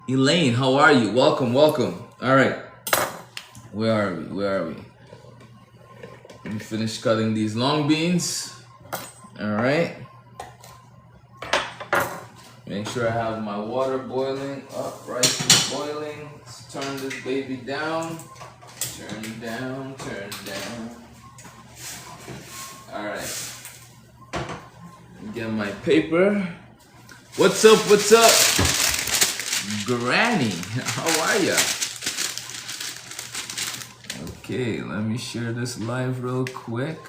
Elaine, how are you? Welcome, welcome. All right, where are we? Where are we? Let me finish cutting these long beans. All right. Make sure I have my water boiling up. Rice is boiling. Let's turn this baby down. Turn down, turn down. All right. Get my paper. What's up? What's up? Granny, how are ya? Okay, let me share this live real quick.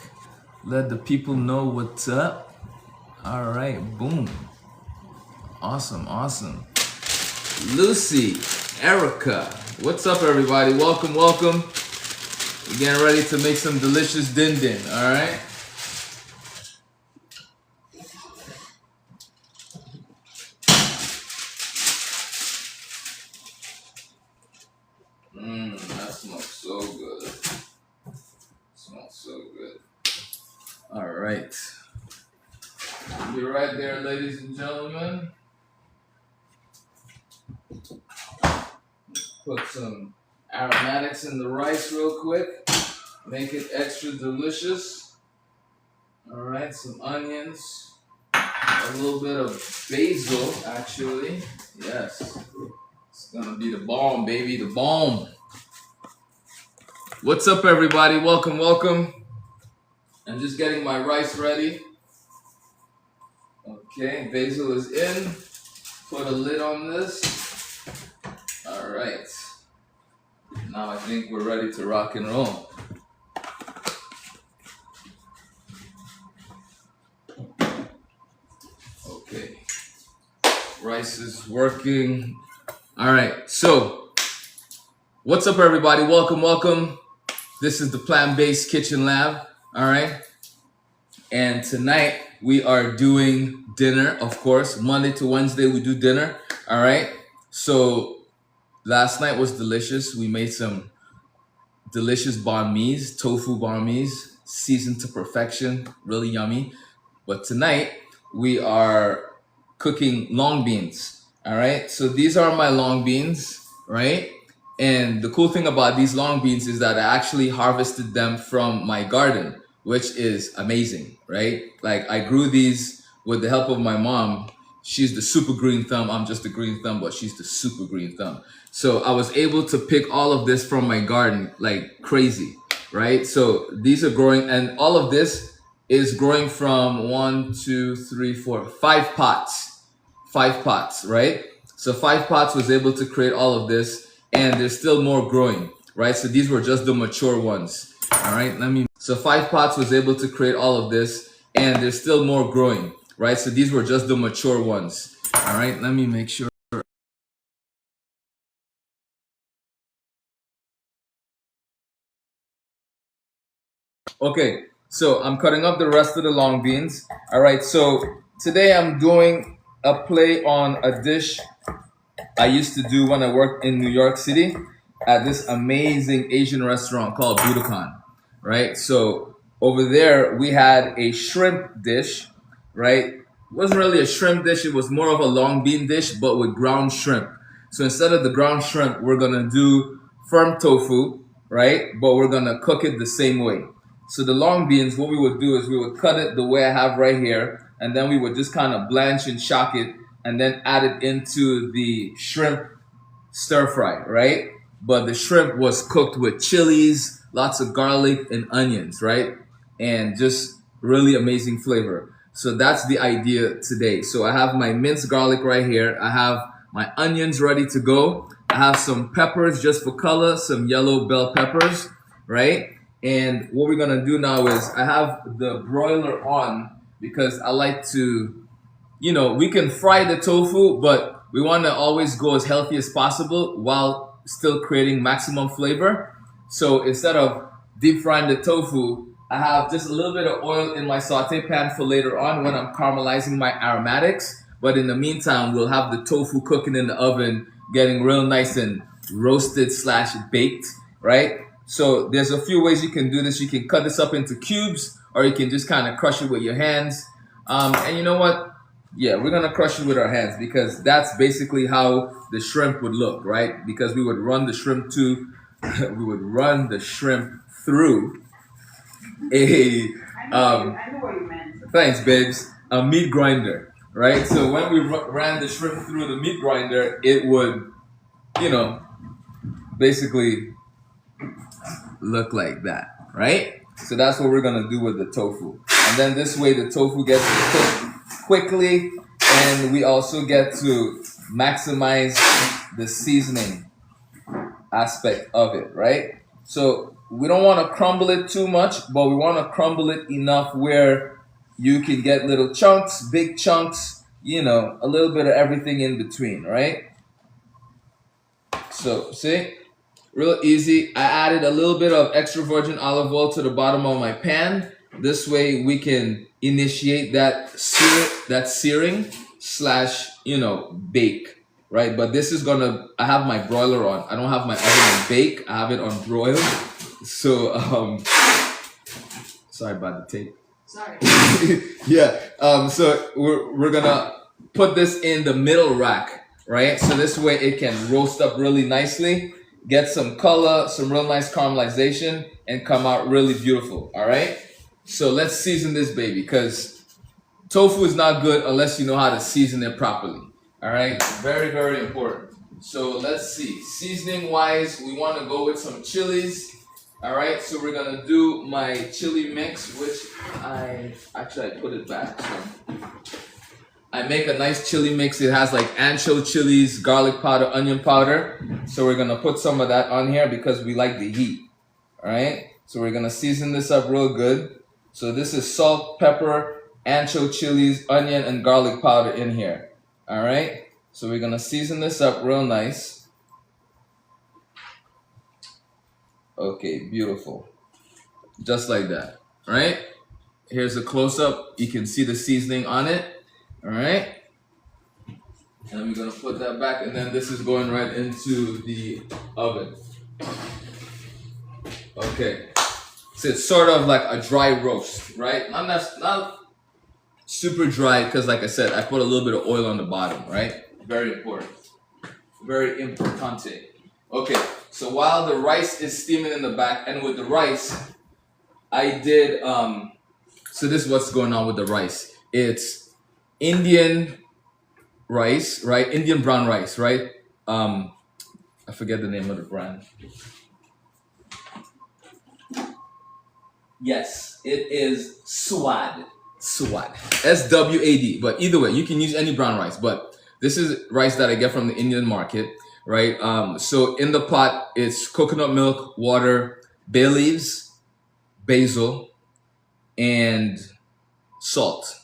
Let the people know what's up. All right, boom. Awesome, awesome. Lucy, Erica, what's up, everybody? Welcome, welcome. We're getting ready to make some delicious din din, all right? That smells so good. Smells so good. All right. Be right there, ladies and gentlemen. Put some aromatics in the rice real quick. Make it extra delicious. All right, some onions. A little bit of basil, actually. Yes. It's gonna be the bomb, baby, the bomb. What's up, everybody? Welcome, welcome. I'm just getting my rice ready. Okay, basil is in. Put a lid on this. All right. Now I think we're ready to rock and roll. Okay. Rice is working. All right. So, what's up, everybody? Welcome, welcome. This is the Plant-Based Kitchen Lab. All right. And tonight we are doing dinner, of course. Monday to Wednesday we do dinner. All right. So last night was delicious. We made some delicious banh mi's, tofu banh mi's, seasoned to perfection, really yummy. But tonight we are cooking long beans. All right. So these are my long beans, right? And the cool thing about these long beans is that I actually harvested them from my garden, which is amazing, right? Like I grew these with the help of my mom. She's the super green thumb. I'm just the green thumb, but she's the super green thumb. So I was able to pick all of this from my garden like crazy, right? So these are growing, and all of this is growing from 5 pots, right? So 5 pots was able to create all of this, and there's still more growing, right? So these were just the mature ones. All right, so 5 pots was able to create all of this, and there's still more growing, right? So these were just the mature ones. All right, let me make sure. Okay, so I'm cutting up the rest of the long beans. All right, so today I'm doing a play on a dish I used to do when I worked in New York City at this amazing Asian restaurant called Budokan, right? So over there we had a shrimp dish, right? It wasn't really a shrimp dish, it was more of a long bean dish, but with ground shrimp. So instead of the ground shrimp, we're gonna do firm tofu, right? But we're gonna cook it the same way. So the long beans, what we would do is we would cut it the way I have right here, and then we would just kind of blanch and shock it, and then add it into the shrimp stir fry, right? But the shrimp was cooked with chilies, lots of garlic and onions, right? And just really amazing flavor. So that's the idea today. So I have my minced garlic right here. I have my onions ready to go. I have some peppers just for color, some yellow bell peppers, right? And what we're gonna do now is I have the broiler on because I like to, we can fry the tofu, but we want to always go as healthy as possible while still creating maximum flavor. So instead of deep frying the tofu, I have just a little bit of oil in my saute pan for later on when I'm caramelizing my aromatics. But in the meantime, we'll have the tofu cooking in the oven, getting real nice and roasted slash baked, right? So there's a few ways you can do this. You can cut this up into cubes, or you can just kind of crush it with your hands. And you know what? Yeah, we're gonna crush it with our hands because that's basically how the shrimp would look, right? Because we would run the shrimp to, we would run the shrimp through a, I know what you meant. thanks, babes, a meat grinder, right? So when we ran the shrimp through the meat grinder, it would, you know, basically look like that, right? So that's what we're gonna do with the tofu. And then this way the tofu gets cooked quickly and we also get to maximize the seasoning aspect of it, right? So we don't want to crumble it too much, but we want to crumble it enough where you can get little chunks, big chunks, a little bit of everything in between, right? So see, real easy. I added a little bit of extra virgin olive oil to the bottom of my pan. This way we can initiate that searing slash, bake, right? But this is gonna, I have my broiler on. I don't have my oven on bake. I have it on broil. So, sorry about the tape. Sorry. Yeah. So we're gonna put this in the middle rack, right? So this way it can roast up really nicely, get some color, some real nice caramelization, and come out really beautiful. All right. So let's season this baby because tofu is not good unless you know how to season it properly. All right. Very, very important. So let's see. Seasoning wise, we want to go with some chilies. All right, so we're gonna do my chili mix, which I put it back. So I make a nice chili mix. It has like ancho chilies, garlic powder, onion powder. So we're gonna put some of that on here because we like the heat. All right, so we're gonna season this up real good. So this is salt, pepper, ancho chilies, onion, and garlic powder in here. All right, so we're gonna season this up real nice. Okay, beautiful. Just like that. All right. Here's a close up. You can see the seasoning on it. All right. And we're going to put that back. And then this is going right into the oven. Okay. So it's sort of like a dry roast, right? Not super dry because, like I said, I put a little bit of oil on the bottom, right? Very important. Very importante. Okay, so while the rice is steaming in the back, and with the rice, I did, so this is what's going on with the rice. It's Indian rice, right? Indian brown rice, right? I forget the name of the brand. Yes, it is Swad. Swad. SWAD. But either way, you can use any brown rice, but this is rice that I get from the Indian market. Right, so in the pot, it's coconut milk, water, bay leaves, basil, and salt.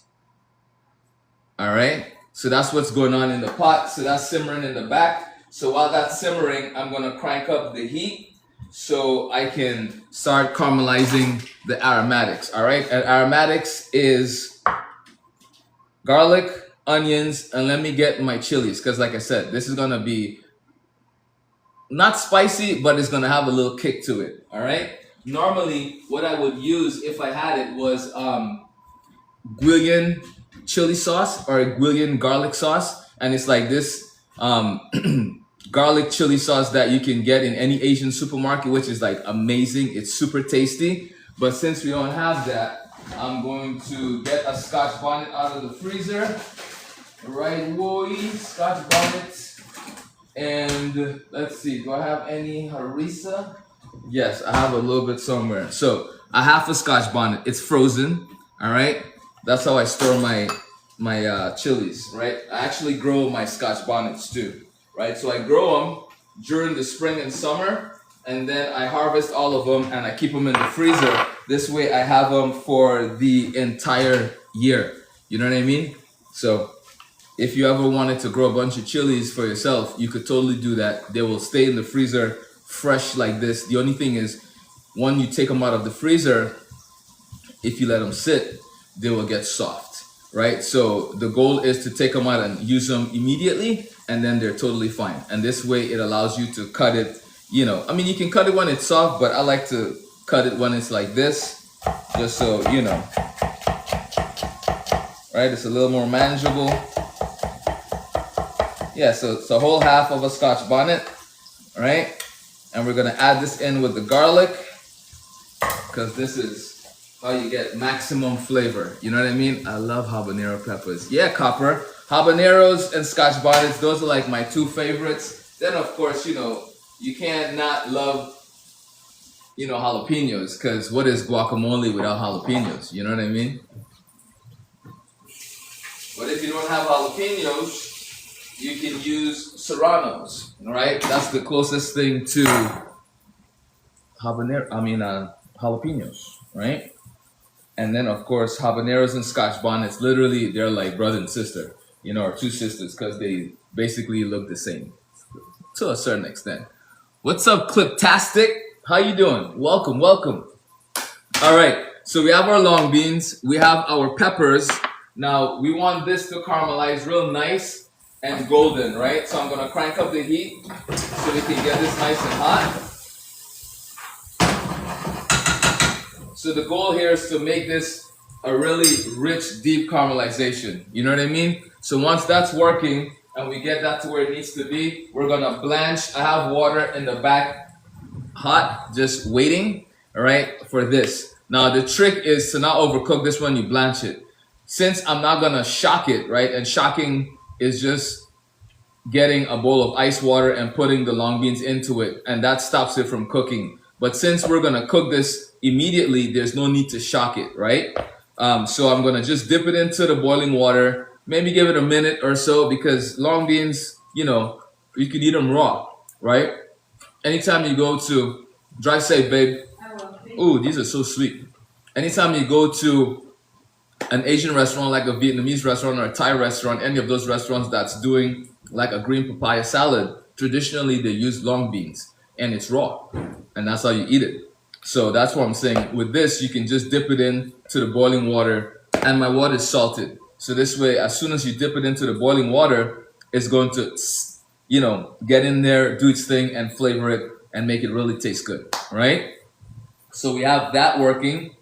All right, so that's what's going on in the pot. So that's simmering in the back. So while that's simmering, I'm gonna crank up the heat so I can start caramelizing the aromatics. All right, and aromatics is garlic, onions, and let me get my chilies because, like I said, this is gonna be not spicy, but it's gonna have a little kick to it. All right. Normally, what I would use if I had it was Guillian chili sauce or Guillian garlic sauce, and it's like this garlic chili sauce that you can get in any Asian supermarket, which is like amazing. It's super tasty. But since we don't have that, I'm going to get a Scotch bonnet out of the freezer. Right, boy, Scotch bonnet. And let's see, do I have any harissa? Yes, I have a little bit somewhere. So I have a Scotch bonnet. It's frozen. All right. That's how I store my chilies. Right. I actually grow my Scotch bonnets too. Right. So I grow them during the spring and summer, and then I harvest all of them and I keep them in the freezer. This way I have them for the entire year. You know what I mean? So if you ever wanted to grow a bunch of chilies for yourself, you could totally do that. They will stay in the freezer fresh like this. The only thing is, when you take them out of the freezer, if you let them sit, they will get soft, right? So the goal is to take them out and use them immediately, and then they're totally fine. And this way it allows you to cut it, I mean, you can cut it when it's soft, but I like to cut it when it's like this, just so, right? It's a little more manageable. Yeah, so it's a whole half of a Scotch bonnet, right? And we're gonna add this in with the garlic because this is how you get maximum flavor. You know what I mean? I love habanero peppers. Yeah, Copper. Habaneros and Scotch bonnets, those are like my two favorites. Then of course, you know, you can't not love, you know, jalapenos, because what is guacamole without jalapenos? You know what I mean? But if you don't have jalapenos, you can use serranos, right? That's the closest thing to jalapenos, right? And then of course, habaneros and Scotch bonnets, literally, they're like brother and sister, you know, or two sisters, because they basically look the same to a certain extent. What's up, Cliptastic? How you doing? Welcome, welcome. All right, so we have our long beans, we have our peppers. Now we want this to caramelize real nice and golden, right? So I'm gonna crank up the heat so we can get this nice and hot. So the goal here is to make this a really rich, deep caramelization. You know what I mean? So once that's working and we get that to where it needs to be, we're gonna blanch. I have water in the back hot, just waiting, all right, for this. Now the trick is to not overcook this when you blanch it. Since I'm not gonna shock it, right? And shocking is just getting a bowl of ice water and putting the long beans into it, and that stops it from cooking. But since we're gonna cook this immediately, there's no need to shock it, right? So I'm gonna just dip it into the boiling water, maybe give it a minute or so, because long beans, you know, you can eat them raw, right? Anytime you go to, drive safe, babe. Ooh, these are so sweet. Anytime you go to an Asian restaurant, like a Vietnamese restaurant or a Thai restaurant, any of those restaurants that's doing like a green papaya salad, traditionally they use long beans and it's raw, and that's how you eat it. So that's what I'm saying. With this, you can just dip it in to the boiling water, and my water is salted. So this way, as soon as you dip it into the boiling water, it's going to, you know, get in there, do its thing, and flavor it and make it really taste good, right? So we have that working.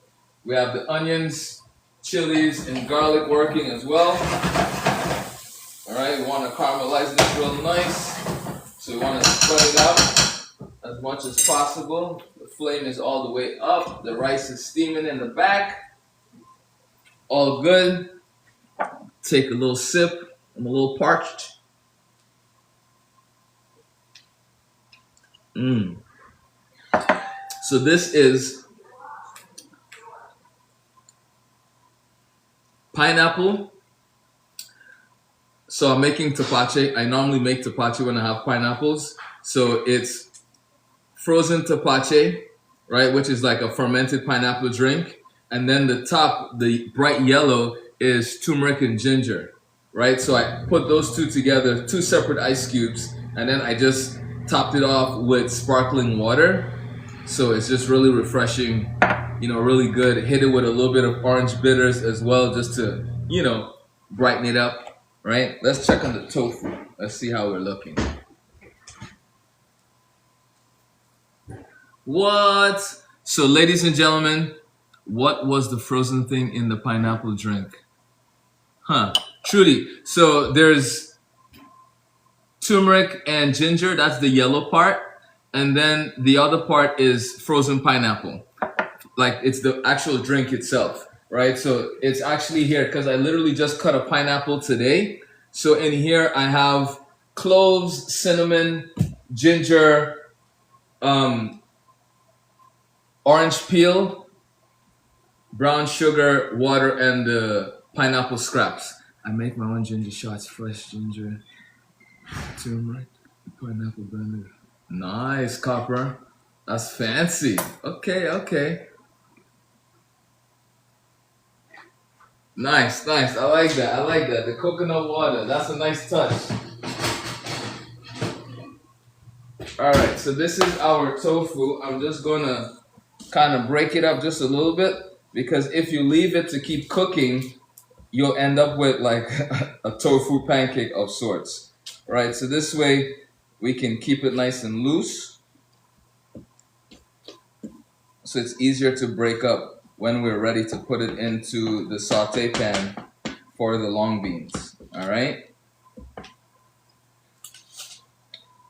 We have the onions, chilies, and garlic working as well. All right, we want to caramelize this real nice. So we want to spread it out as much as possible. The flame is all the way up. The rice is steaming in the back. All good. Take a little sip. I'm a little parched. So this is pineapple. So I'm making tepache. I normally make tepache when I have pineapples. So it's frozen tepache, right, which is like a fermented pineapple drink. And then the top, the bright yellow, is turmeric and ginger, right? So I put those two together, two separate ice cubes, and then I just topped it off with sparkling water. So it's just really refreshing, you know, really good. Hit it with a little bit of orange bitters as well, just to, you know, brighten it up, right? Let's check on the tofu. Let's see how we're looking. What? So ladies and gentlemen, what was the frozen thing in the pineapple drink? Huh, Trudy. So there's turmeric and ginger, that's the yellow part. And then the other part is frozen pineapple. Like it's the actual drink itself, right? So it's actually here because I literally just cut a pineapple today. So in here I have cloves, cinnamon, ginger, orange peel, brown sugar, water, and the pineapple scraps. I make my own ginger shots, fresh ginger, turmeric, pineapple blended. Nice, Copper. That's fancy. Okay, okay. Nice, nice. I like that. I like that. The coconut water. That's a nice touch. All right, so this is our tofu. I'm just gonna kind of break it up just a little bit, because if you leave it to keep cooking, you'll end up with like a tofu pancake of sorts, right? So this way we can keep it nice and loose, so it's easier to break up when we're ready to put it into the saute pan for the long beans. All right.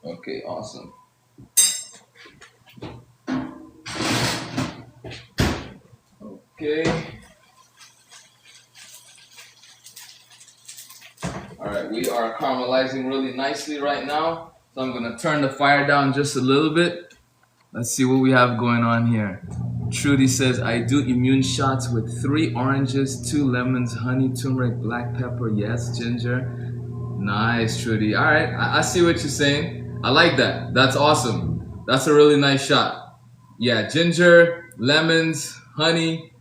Okay, awesome. Okay. All right, we are caramelizing really nicely right now. So I'm gonna turn the fire down just a little bit. Let's see what we have going on here. Trudy says, I do immune shots with 3 oranges, 2 lemons, honey, turmeric, black pepper, yes, ginger. Nice, Trudy. All right, I see what you're saying. I like that. That's awesome. That's a really nice shot. Yeah, ginger, lemons, honey.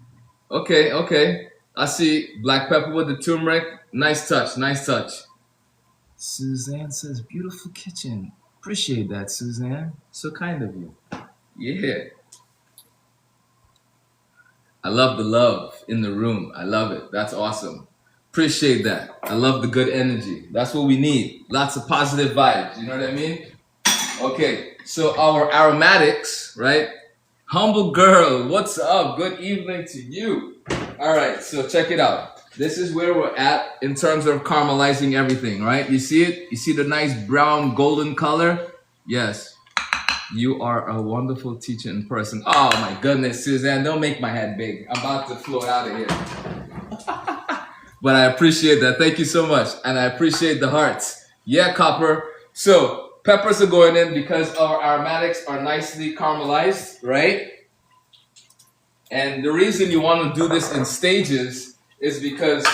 Okay, okay. I see black pepper with the turmeric. Nice touch, nice touch. Suzanne says, beautiful kitchen. Appreciate that, Suzanne. So kind of you. Yeah. I love the love in the room. I love it. That's awesome. Appreciate that. I love the good energy. That's what we need. Lots of positive vibes. You know what I mean? Okay, so our aromatics, right? Humble girl, what's up? Good evening to you. All right, so check it out. This is where we're at in terms of caramelizing everything, right? You see it? You see the nice brown golden color? Yes. You are a wonderful teacher in person. Oh my goodness, Suzanne, don't make my head big. I'm about to float out of here. But I appreciate that. Thank you so much. And I appreciate the hearts. Yeah, Copper. So peppers are going in because our aromatics are nicely caramelized, right? And the reason you want to do this in stages is because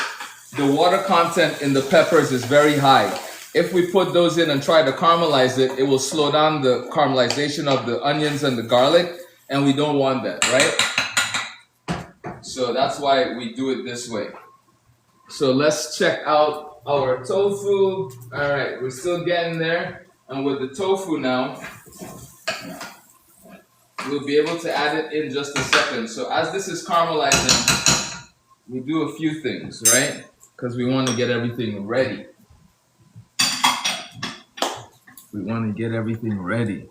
the water content in the peppers is very high. If we put those in and try to caramelize it, it will slow down the caramelization of the onions and the garlic, and we don't want that, right? So that's why we do it this way. So let's check out our tofu. All right, we're still getting there. And with the tofu now, we'll be able to add it in just a second. So as this is caramelizing, we do a few things, right? Because we want to get everything ready. We want to get everything ready.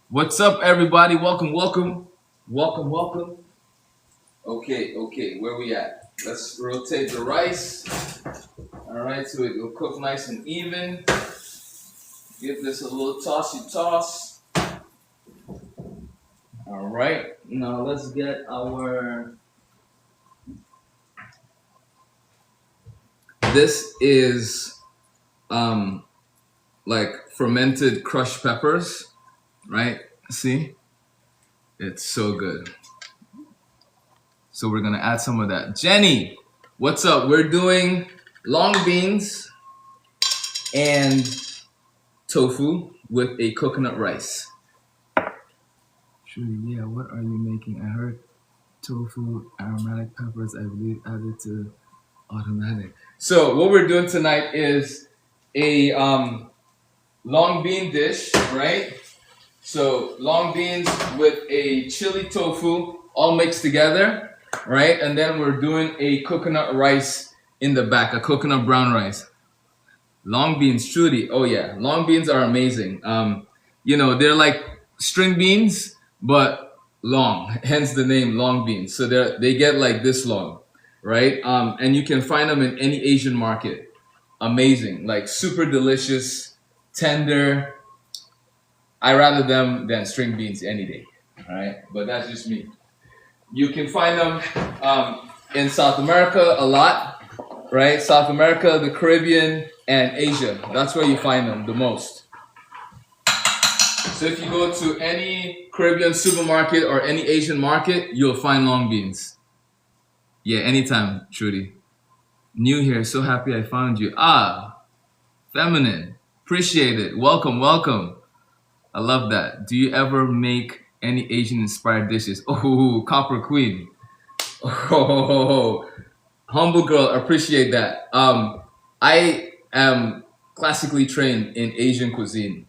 What's up, everybody? Welcome, welcome. Welcome, welcome. Okay, okay, where we at? Let's rotate the rice. All right, so it will cook nice and even. Give this a little tossy toss. All right, now let's get our... This is like fermented crushed peppers, right? See? It's so good. So we're gonna add some of that. Jenny, what's up? We're doing long beans and tofu with a coconut rice. Trudy, yeah, what are you making? I heard tofu, aromatic peppers, I believe added to automatic. So what we're doing tonight is a long bean dish, right? So long beans with a chili tofu all mixed together, right? And then we're doing a coconut rice in the back, a coconut brown rice. Long beans, Trudy. Oh yeah, long beans are amazing. You know, they're like string beans, but long, hence the name long beans. So they get like this long, right? And you can find them in any Asian market. Amazing, like super delicious, tender. I rather them than string beans any day, all right? But that's just me. You can find them in South America a lot, right? South America, the Caribbean, and Asia. That's where you find them the most. So if you go to any Caribbean supermarket or any Asian market, you'll find long beans. Yeah, anytime, Trudy. New here, so happy I found you. Ah, feminine. Appreciate it. Welcome, welcome. I love that. Do you ever make any Asian inspired dishes? Oh, Copper Queen. Oh, humble girl, appreciate that. I am classically trained in Asian cuisine.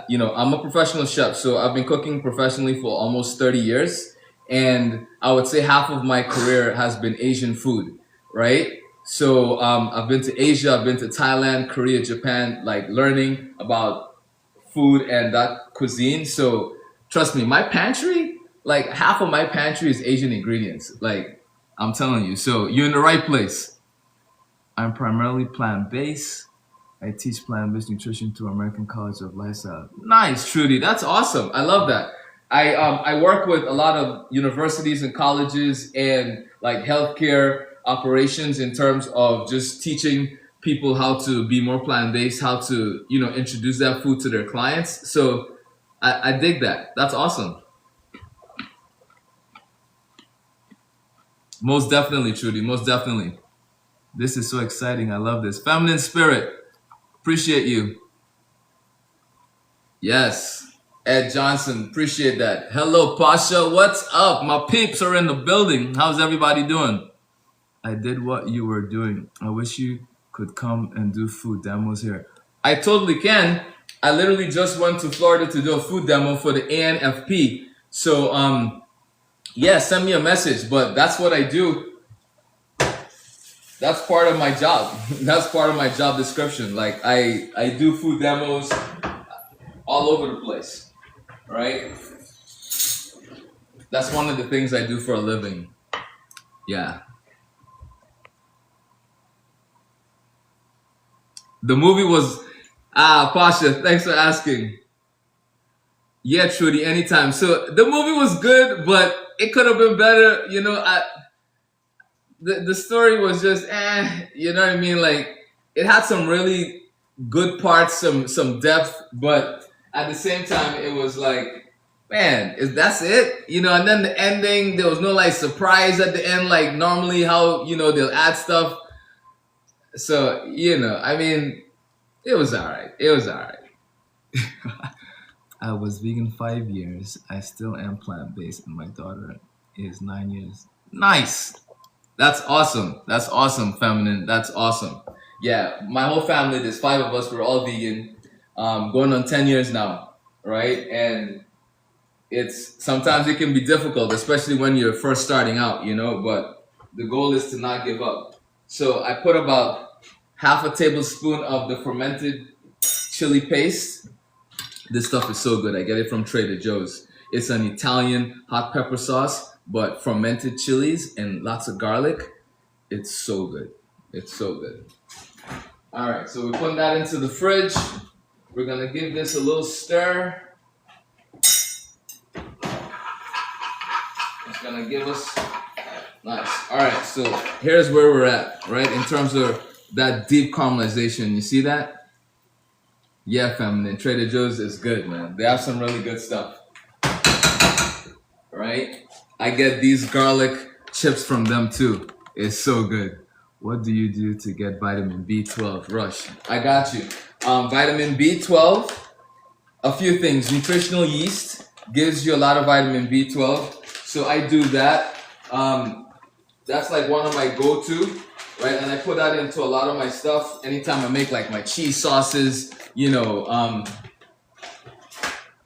You know, I'm a professional chef, so I've been cooking professionally for almost 30 years. And I would say half of my career has been Asian food, right? So I've been to Asia, I've been to Thailand, Korea, Japan, like learning about food and that cuisine. So trust me, my pantry, like half of my pantry is Asian ingredients. Like I'm telling you, so you're in the right place. I'm primarily plant-based. I teach plant-based nutrition to American College of Lifestyle. Nice, Trudy. That's awesome. I love that. I work with a lot of universities and colleges and like healthcare operations in terms of just teaching people how to be more plant-based, how to introduce that food to their clients. So I dig that. That's awesome. Most definitely, Trudy. Most definitely. This is so exciting. I love this. Feminine spirit. Appreciate you. Yes. Ed Johnson. Appreciate that. Hello, Pasha. What's up? My peeps are in the building. How's everybody doing? I did what you were doing. I wish you could come and do food demos here. I totally can. I literally just went to Florida to do a food demo for the ANFP. So, yeah, send me a message. But that's what I do. That's part of my job. That's part of my job description. Like I do food demos all over the place, right? That's one of the things I do for a living. Yeah. The movie was Pasha, thanks for asking. Yeah, Trudy, anytime. So the movie was good, but it could have been better. The story was just you know what I mean? Like it had some really good parts, some depth, but at the same time it was like, man, that's it? And then the ending, there was no like surprise at the end, like normally how they'll add stuff. So, I mean, it was alright. It was alright. I was vegan 5 years. I still am plant-based and my daughter is 9 years. Nice. That's awesome. That's awesome, feminine. That's awesome. Yeah, my whole family, there's 5 of us, we're all vegan. Going on 10 years now, right? And sometimes it can be difficult, especially when you're first starting out, but the goal is to not give up. So I put about half a tablespoon of the fermented chili paste. This stuff is so good. I get it from Trader Joe's. It's an Italian hot pepper sauce, but fermented chilies and lots of garlic. It's so good. It's so good. All right, so we're putting that into the fridge. We're gonna give this a little stir. It's gonna give us, nice. All right, so here's where we're at, right? In terms of that deep caramelization, you see that? Yeah, feminine. Trader Joe's is good, man. They have some really good stuff, right? I get these garlic chips from them too. It's so good. What do you do to get vitamin B12? Rush. I got you. Vitamin B12, a few things. Nutritional yeast gives you a lot of vitamin B12. So I do that. That's like one of my go-to, right? And I put that into a lot of my stuff. Anytime I make like my cheese sauces,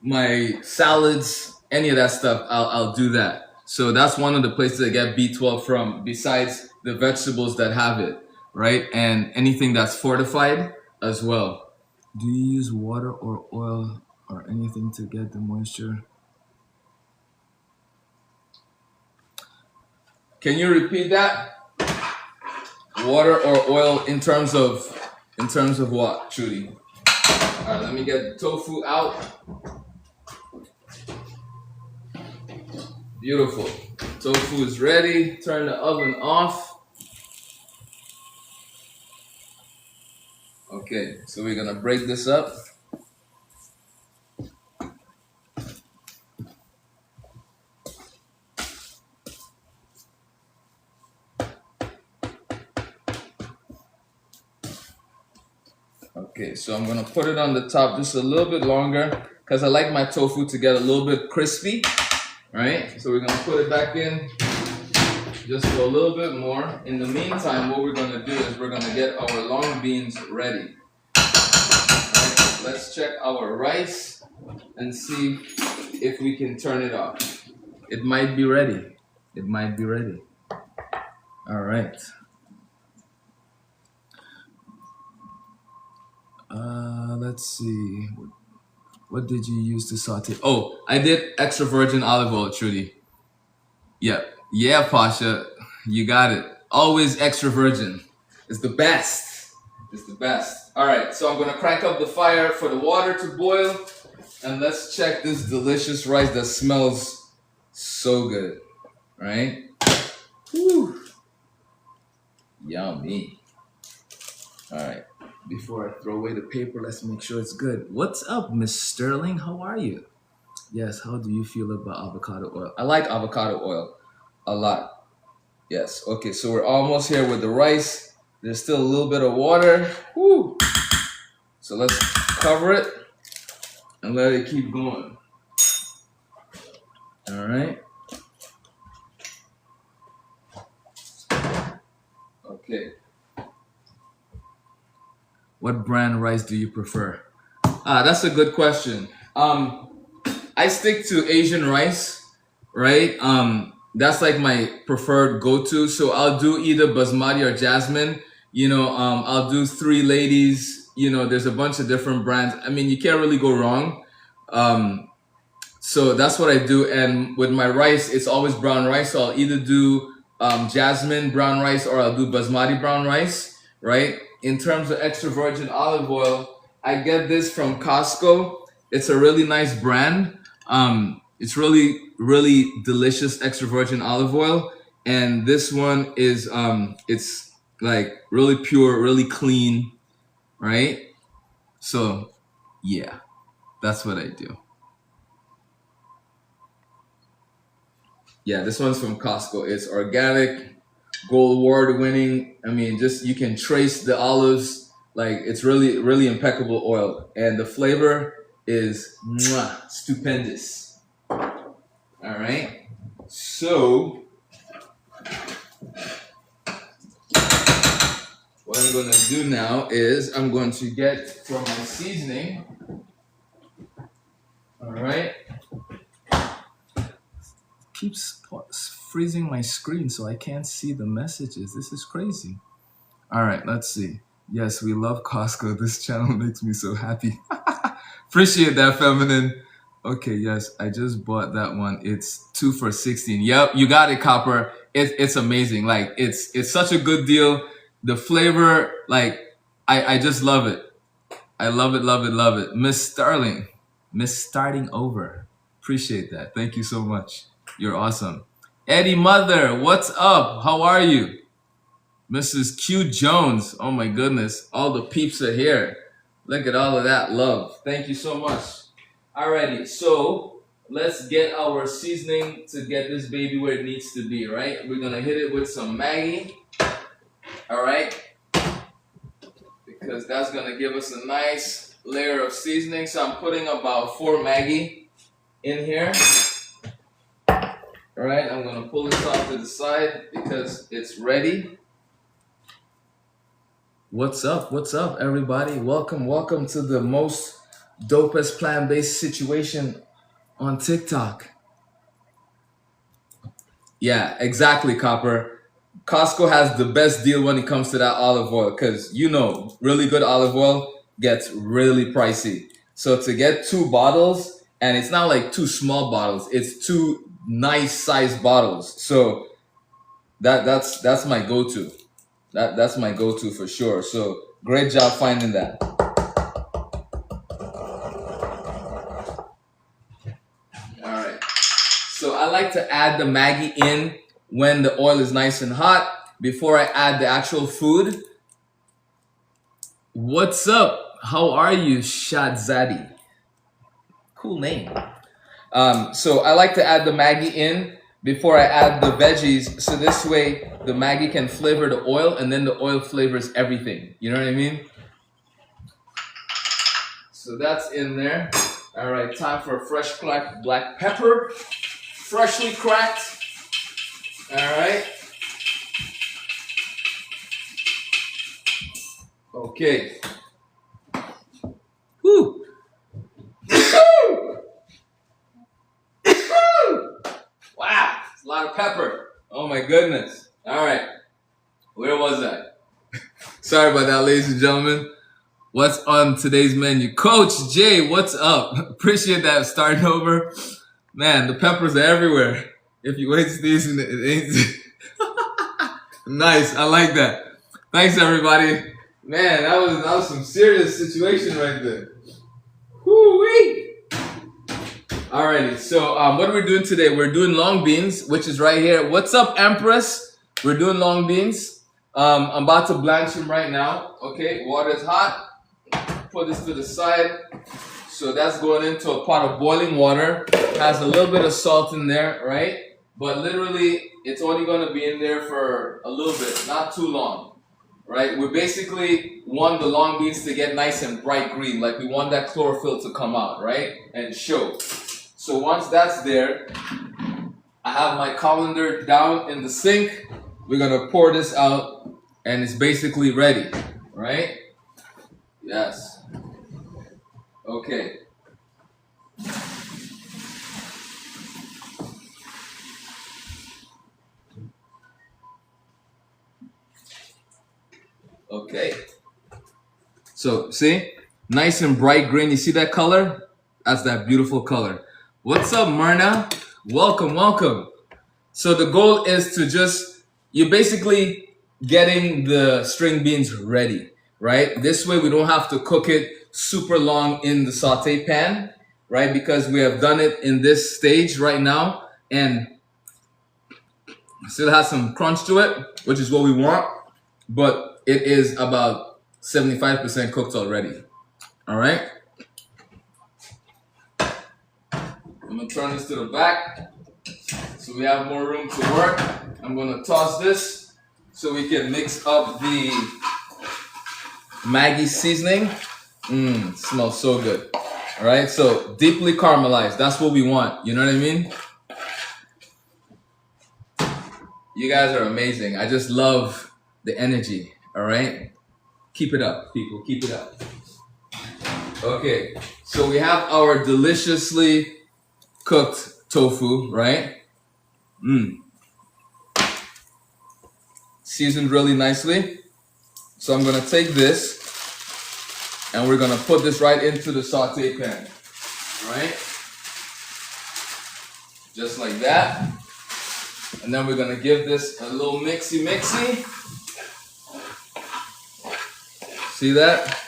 my salads, any of that stuff, I'll do that. So that's one of the places I get B12 from, besides the vegetables that have it, right? And anything that's fortified as well. Do you use water or oil or anything to get the moisture? Can you repeat that? Water or oil in terms of what, Trudy? All right, let me get the tofu out. Beautiful. Tofu is ready. Turn the oven off. Okay, so we're gonna break this up. Okay, so I'm gonna put it on the top just a little bit longer because I like my tofu to get a little bit crispy, right? So we're gonna put it back in just for a little bit more. In the meantime, what we're gonna do is we're gonna get our long beans ready. Right, let's check our rice and see if we can turn it off. It might be ready. It might be ready. All right. Let's see. What did you use to saute? Oh, I did extra virgin olive oil, Trudy. Yep. Yeah, Pasha. You got it. Always extra virgin. It's the best. It's the best. All right, so I'm gonna crank up the fire for the water to boil, and let's check this delicious rice that smells so good. Right? Whew. Yummy. All right. Before I throw away the paper, let's make sure it's good. What's up, Miss Sterling? How are you? Yes. How do you feel about avocado oil? I like avocado oil a lot. Yes. Okay. So we're almost here with the rice. There's still a little bit of water. Whew. So let's cover it and let it keep going. All right. Okay. What brand rice do you prefer? That's a good question. I stick to Asian rice, right? That's like my preferred go-to. So I'll do either basmati or jasmine. I'll do Three Ladies. There's a bunch of different brands. I mean, you can't really go wrong. So that's what I do. And with my rice, it's always brown rice. So I'll either do jasmine brown rice or I'll do basmati brown rice, right? In terms of extra virgin olive oil, I get this from Costco. It's a really nice brand. It's really, really delicious extra virgin olive oil. And this one is, it's like really pure, really clean, right? So yeah, that's what I do. Yeah, this one's from Costco. It's organic, gold award winning. I mean, just you can trace the olives. Like it's really, really impeccable oil, and the flavor is mwah, stupendous. All right. So what I'm going to do now is I'm going to get for my seasoning. All right. Keeps freezing my screen so I can't see the messages. This is crazy. All right, let's see. Yes, we love Costco. This channel makes me so happy. Appreciate that, feminine. Okay, yes, I just bought that one. It's 2 for $16. Yep, you got it, Copper. It's amazing. Like it's such a good deal. The flavor, like I just love it. I love it, love it, love it. Miss Starling, Miss Starting Over. Appreciate that. Thank you so much. You're awesome. Eddie Mother, what's up? How are you? Mrs. Q Jones. Oh my goodness. All the peeps are here. Look at all of that love. Thank you so much. Alrighty, so let's get our seasoning to get this baby where it needs to be, right? We're gonna hit it with some Maggi. Alright? Because that's gonna give us a nice layer of seasoning. So I'm putting about 4 Maggi in here. All right, I'm gonna pull this off to the side because it's ready. What's up? What's up, everybody? Welcome, welcome to the most dopest plant-based situation on TikTok. Yeah, exactly, Copper. Costco has the best deal when it comes to that olive oil because really good olive oil gets really pricey. So to get 2 bottles, and it's not like 2 small bottles, it's 2 nice sized bottles. So that's my go-to. That's my go-to for sure. So great job finding that. All right. So I like to add the Maggi in when the oil is nice and hot before I add the actual food. What's up? How are you, Shadzadi? Cool name. So I like to add the Maggi in before I add the veggies. So this way the Maggi can flavor the oil and then the oil flavors everything. You know what I mean? So that's in there. All right, time for a fresh cracked black pepper. Freshly cracked. All right. Okay. Whew. Wow, it's a lot of pepper. Oh my goodness. All right. Where was I? Sorry about that, ladies and gentlemen. What's on today's menu? Coach Jay, what's up? Appreciate that starting over. Man, the peppers are everywhere. If you wait sneezing, it ain't. Nice, I like that. Thanks, everybody. Man, that was some serious situation right there. Woo-wee. Alrighty, so what are we doing today? We're doing long beans, which is right here. What's up, Empress? We're doing long beans. I'm about to blanch them right now. Okay, water is hot. Put this to the side. So that's going into a pot of boiling water. Has a little bit of salt in there, right? But literally, it's only going to be in there for a little bit, not too long, right? We basically want the long beans to get nice and bright green, like we want that chlorophyll to come out, right? And show. So once that's there, I have my colander down in the sink. We're going to pour this out, and it's basically ready, right? Yes. Okay. Okay. So, see? Nice and bright green. You see that color? That's that beautiful color. What's up, Myrna? Welcome, welcome. So the goal is to you're basically getting the string beans ready, right? This way we don't have to cook it super long in the saute pan, right? Because we have done it in this stage right now and still has some crunch to it, which is what we want, but it is about 75% cooked already. All right. I'm gonna turn this to the back so we have more room to work. I'm gonna toss this so we can mix up the Maggi seasoning. Smells so good. All right, so deeply caramelized. That's what we want. You know what I mean? You guys are amazing. I just love the energy. All right, keep it up, people. Keep it up. Okay, so we have our deliciously cooked tofu, right? Seasoned really nicely. So I'm gonna take this and we're gonna put this right into the saute pan, right? Just like that. And then we're gonna give this a little mixy. See that?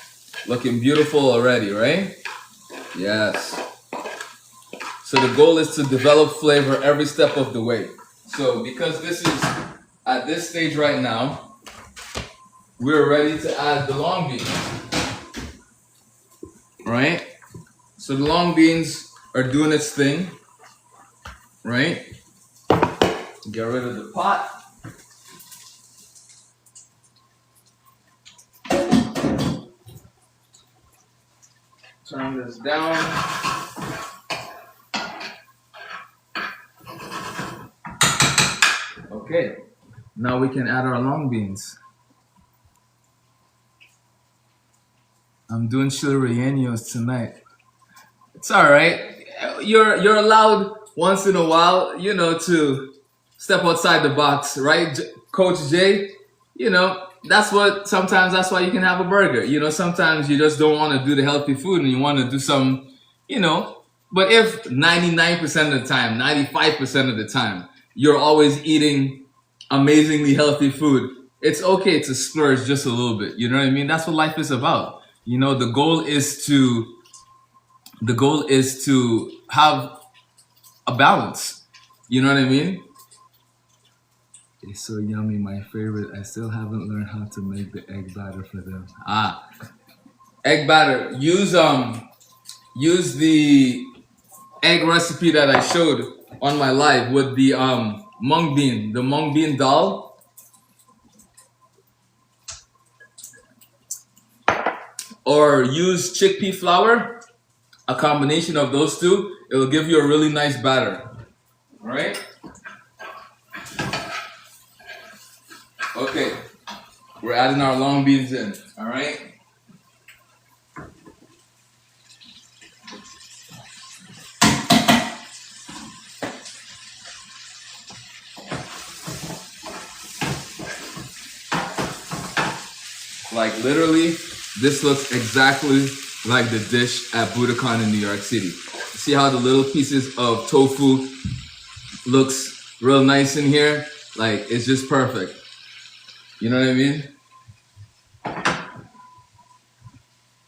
Looking beautiful already, right? Yes. So the goal is to develop flavor every step of the way. So because this is at this stage right now, we're ready to add the long beans. Right? So the long beans are doing its thing. Right? Get rid of the pot. Turn this down. Okay, now we can add our long beans. I'm doing chili rellenos tonight. It's all right. You're allowed once in a while, to step outside the box, right, Coach Jay? Sometimes that's why you can have a burger. Sometimes you just don't want to do the healthy food and you want to do some, but if 99% of the time, 95% of the time, you're always eating amazingly healthy food, it's okay to splurge just a little bit. You know what I mean? That's what life is about. The goal is to have a balance. You know what I mean? It's so yummy, my favorite. I still haven't learned how to make the egg batter for them. Egg batter. Use the egg recipe that I showed on my live with the mung bean dal. Or use chickpea flour, a combination of those two. It will give you a really nice batter. All right? Okay, we're adding our long beans in. All right? Like literally, this looks exactly like the dish at Budokan in New York City. See how the little pieces of tofu looks real nice in here? Like, it's just perfect. You know what I mean?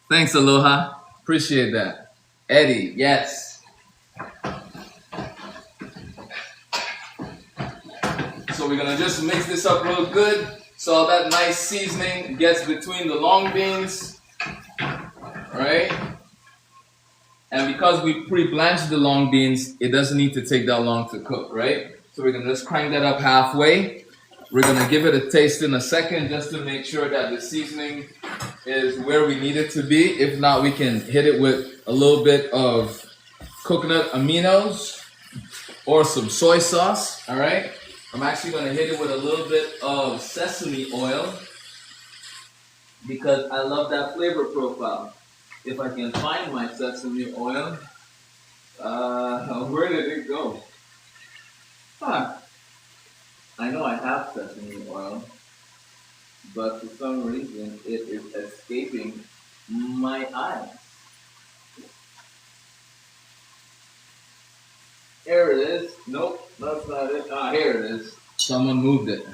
Thanks, Aloha. Appreciate that. Eddie, yes. So we're gonna just mix this up real good so all that nice seasoning gets between the long beans, right? And because we pre-blanched the long beans, it doesn't need to take that long to cook, right? So we're gonna just crank that up halfway. We're gonna give it a taste in a second just to make sure that the seasoning is where we need it to be. If not, we can hit it with a little bit of coconut aminos or some soy sauce, all right? I'm actually gonna hit it with a little bit of sesame oil because I love that flavor profile. If I can find my sesame oil, where did it go? Huh. I know I have sesame oil, but for some reason it is escaping my eyes. Here it is. Nope, that's not it. Ah, here it is. Someone moved it.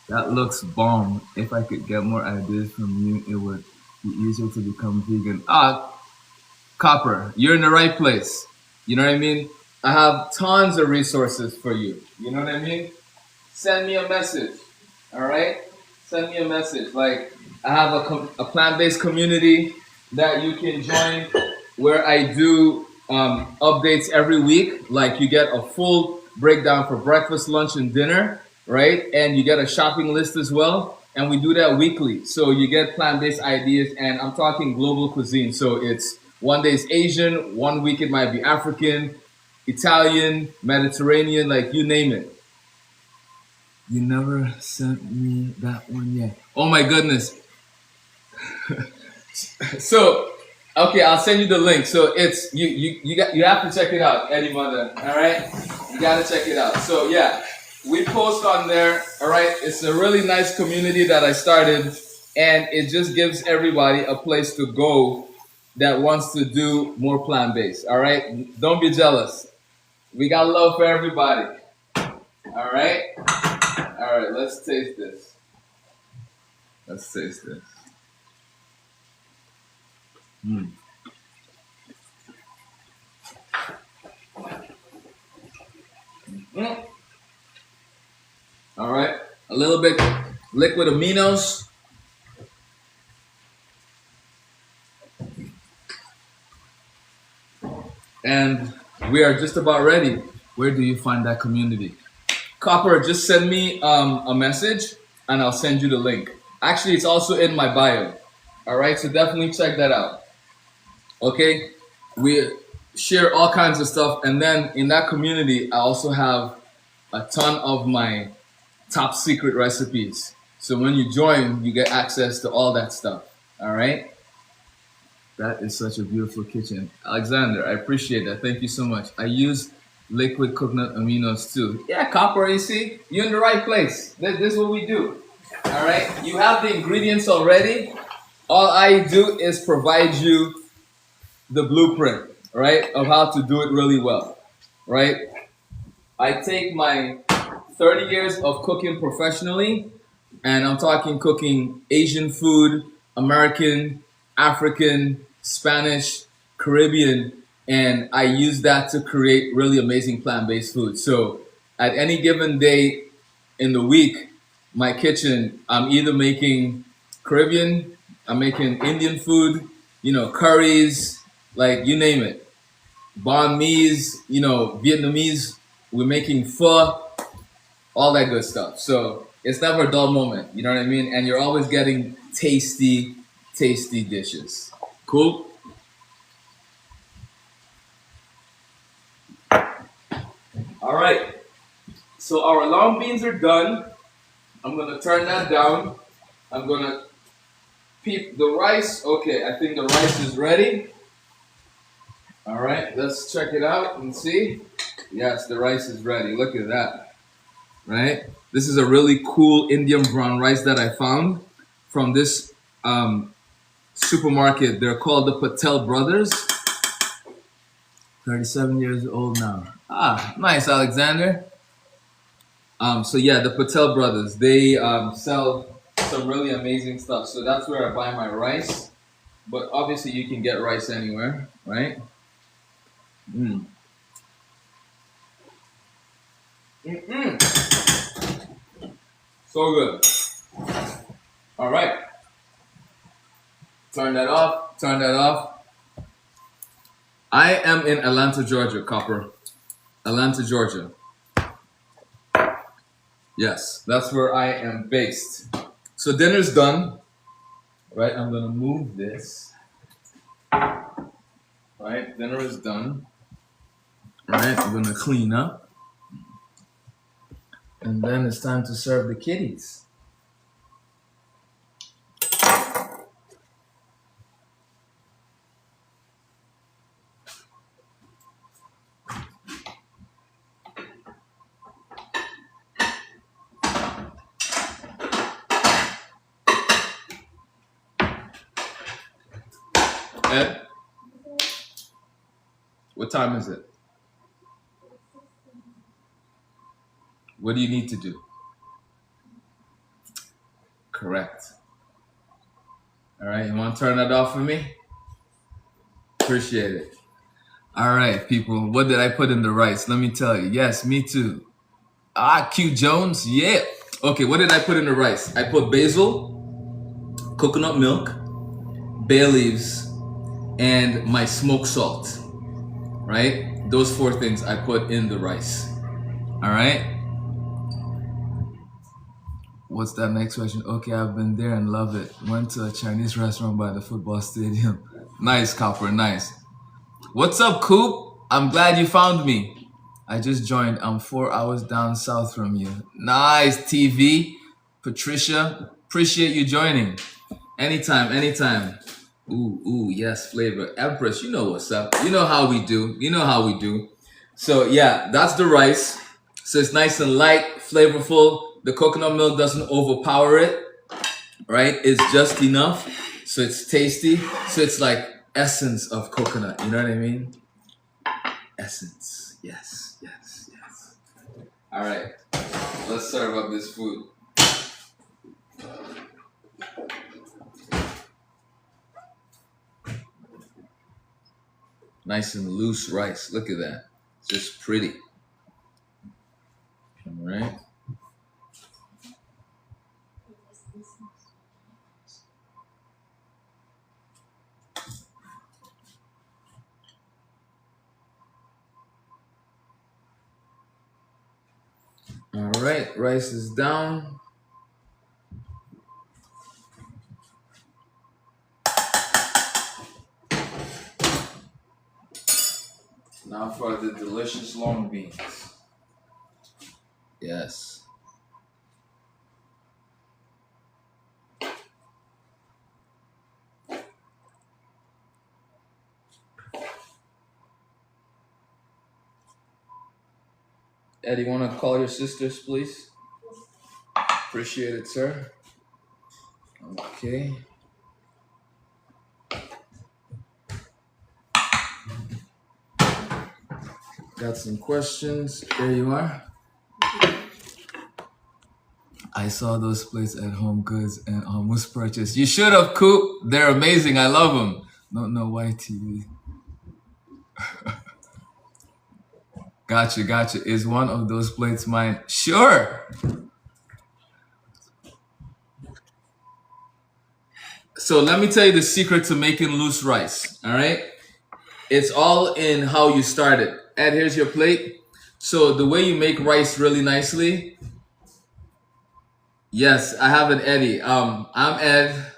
That looks bomb. If I could get more ideas from you, it would be easier to become vegan. Ah, Copper, you're in the right place. You know what I mean? I have tons of resources for you. You know what I mean? Send me a message. All right? Send me a message. Like, I have a plant-based community that you can join where I do updates every week. Like, you get a full breakdown for breakfast, lunch, and dinner, right? And you get a shopping list as well. And we do that weekly. So you get plant-based ideas, and I'm talking global cuisine. So it's one day is Asian, one week it might be African, Italian, Mediterranean, like you name it. You never sent me that one yet. Oh my goodness. So, okay, I'll send you the link. So it's you have to check it out, Eddie Mother. All right, you gotta check it out. So yeah, we post on there. All right, it's a really nice community that I started, and it just gives everybody a place to go that wants to do more plant based. All right, don't be jealous. We got love for everybody. All right, all right. Let's taste this. Let's taste this. Mm. Mm. All right, a little bit liquid aminos. And we are just about ready. Where do you find that community? Copper, just send me a message and I'll send you the link. Actually, it's also in my bio. All right, so definitely check that out. Okay, we share all kinds of stuff. And then in that community, I also have a ton of my top secret recipes. So when you join, you get access to all that stuff. All right. That is such a beautiful kitchen. Alexander, I appreciate that. Thank you so much. I use liquid coconut aminos too. Yeah, Copper, you see, you're in the right place. This is what we do. All right. You have the ingredients already. All I do is provide you the blueprint, right, of how to do it really well, right? I take my 30 years of cooking professionally, and I'm talking cooking Asian food, American, African, Spanish, Caribbean, and I use that to create really amazing plant-based food. So at any given day in the week, my kitchen, I'm either making Caribbean, I'm making Indian food, curries, like you name it. Banh mi's, Vietnamese, we're making pho, all that good stuff. So it's never a dull moment, you know what I mean? And you're always getting tasty, tasty dishes. Cool? All right. So our long beans are done. I'm gonna turn that down. I'm gonna peep the rice. Okay, I think the rice is ready. All right, let's check it out and see. Yes, the rice is ready. Look at that. Right? This is a really cool Indian brown rice that I found from this supermarket. They're called the Patel Brothers. 37 years old now. Ah, nice, Alexander. So yeah, the Patel Brothers, they sell some really amazing stuff. So that's where I buy my rice. but obviously you can get rice anywhere, right? Mm. Mm-mm. So good. All right, turn that off. Turn that off. I am in Atlanta, Georgia, Copper. Atlanta, Georgia. Yes, that's where I am based. So dinner's done, right? I'm gonna move this. Right, dinner is done. Right, I'm gonna clean up, and then it's time to serve the kiddies. Ed, what time is it? What do you need to do? Correct. All right, you want to turn that off for me? Appreciate it. All right, people, what did I put in the rice? Let me tell you. Yes, me too. Ah, Q Jones, yeah. Okay, what did I put in the rice? I put basil, coconut milk, bay leaves, and my smoked salt. Right? Those four things I put in the rice. All right? What's that next question? Okay, I've been there and love it. Went to a Chinese restaurant by the football stadium. Nice, Copper, nice. What's up, Coop? I'm glad you found me. I just joined. I'm 4 hours down south from you. Nice, TV. Patricia, appreciate you joining. Anytime, anytime. Ooh, yes, flavor. Empress, you know what's up. You know how we do. You know how we do. So yeah, that's the rice. So it's nice and light, flavorful. The coconut milk doesn't overpower it, right? It's just enough. So it's tasty. So it's like essence of coconut. You know what I mean? Essence. Yes, yes, yes. All right. Let's serve up this food. Nice and loose rice. Look at that. It's just pretty. All right. All right. Rice is down. Now for the delicious long beans. Yes. Eddie, you want to call your sisters, please? Appreciate it, sir. Okay. Got some questions. There you are. I saw those plates at Home Goods and almost purchased. You should have, Coop. They're amazing. I love them. Don't know why TV. Gotcha. Is one of those plates mine? Sure. So let me tell you the secret to making loose rice. All right. It's all in how you start it. Ed, here's your plate. So the way you make rice really nicely. Yes, I have an Eddie. I'm Ed.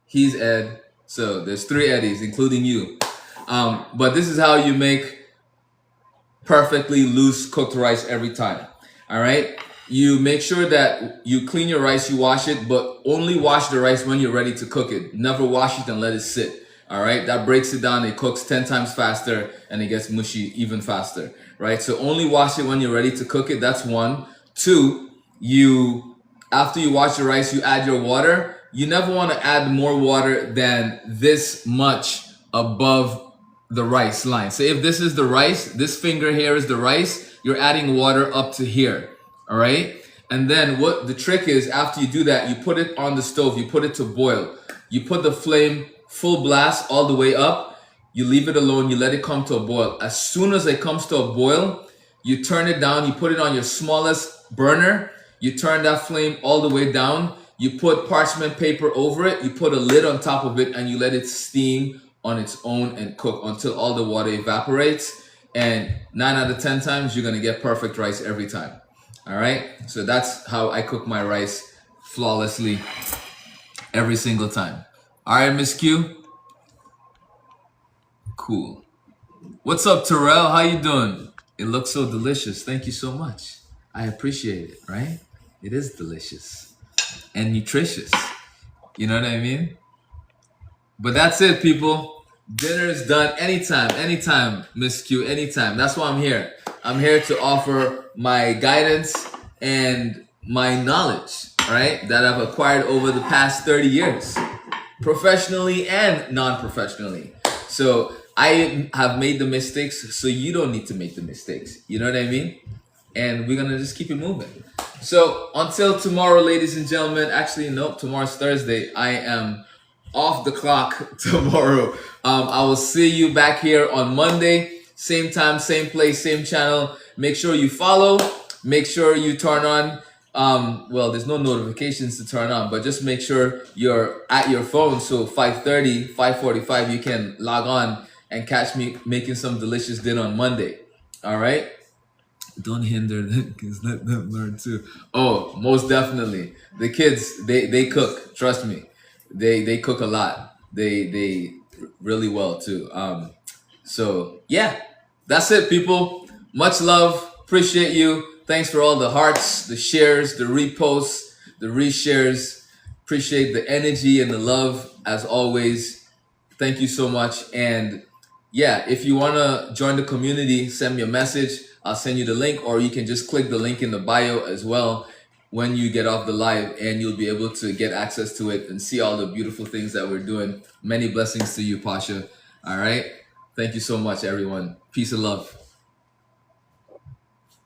He's Ed. So there's three Eddies, including you. But this is how you make perfectly loose cooked rice every time. All right. You make sure that you clean your rice, you wash it, but only wash the rice when you're ready to cook it. Never wash it and let it sit. All right. That breaks it down. It cooks 10 times faster and it gets mushy even faster. Right. So only wash it when you're ready to cook it. That's one. Two, after you wash the rice, you add your water. You never want to add more water than this much above the rice line. So if this is the rice, this finger here is the rice, you're adding water up to here. All right. And then what the trick is, after you do that, you put it on the stove, you put it to boil. You put the flame full blast all the way up. You leave it alone, you let it come to a boil. As soon as it comes to a boil, you turn it down, you put it on your smallest burner, you turn that flame all the way down, you put parchment paper over it, you put a lid on top of it, and you let it steam on its own and cook until all the water evaporates. And 9 out of 10 times, you're gonna get perfect rice every time. All right, so that's how I cook my rice flawlessly every single time. All right, Miss Q. Cool. What's up, Terrell? How you doing? It looks so delicious. Thank you so much. I appreciate it, right? It is delicious and nutritious. You know what I mean? But that's it, people. Dinner is done anytime, Miss Q, anytime. That's why I'm here. I'm here to offer my guidance and my knowledge, right, that I've acquired over the past 30 years, professionally and non-professionally. So I have made the mistakes, so you don't need to make the mistakes. You know what I mean? And we're gonna just keep it moving. So until tomorrow, ladies and gentlemen. Actually, nope. Tomorrow's Thursday. I am off the clock tomorrow. I will see you back here on Monday, same time, same place, same channel. Make sure you follow. Make sure you turn on. Well, there's no notifications to turn on, but just make sure you're at your phone. So 5:30, 5:45, you can log on and catch me making some delicious dinner on Monday. All right. Don't hinder them, kids, let them learn too. Oh, most definitely. The kids, they cook. Trust me, they cook a lot. They really well too. So yeah, that's it, people. Much love. Appreciate you. Thanks for all the hearts, the shares, the reposts, the reshares. Appreciate the energy and the love as always. Thank you so much. And yeah, if you want to join the community, send me a message. I'll send you the link, or you can just click the link in the bio as well when you get off the live, and you'll be able to get access to it and see all the beautiful things that we're doing. Many blessings to you, Pasha. All right. Thank you so much, everyone. Peace and love.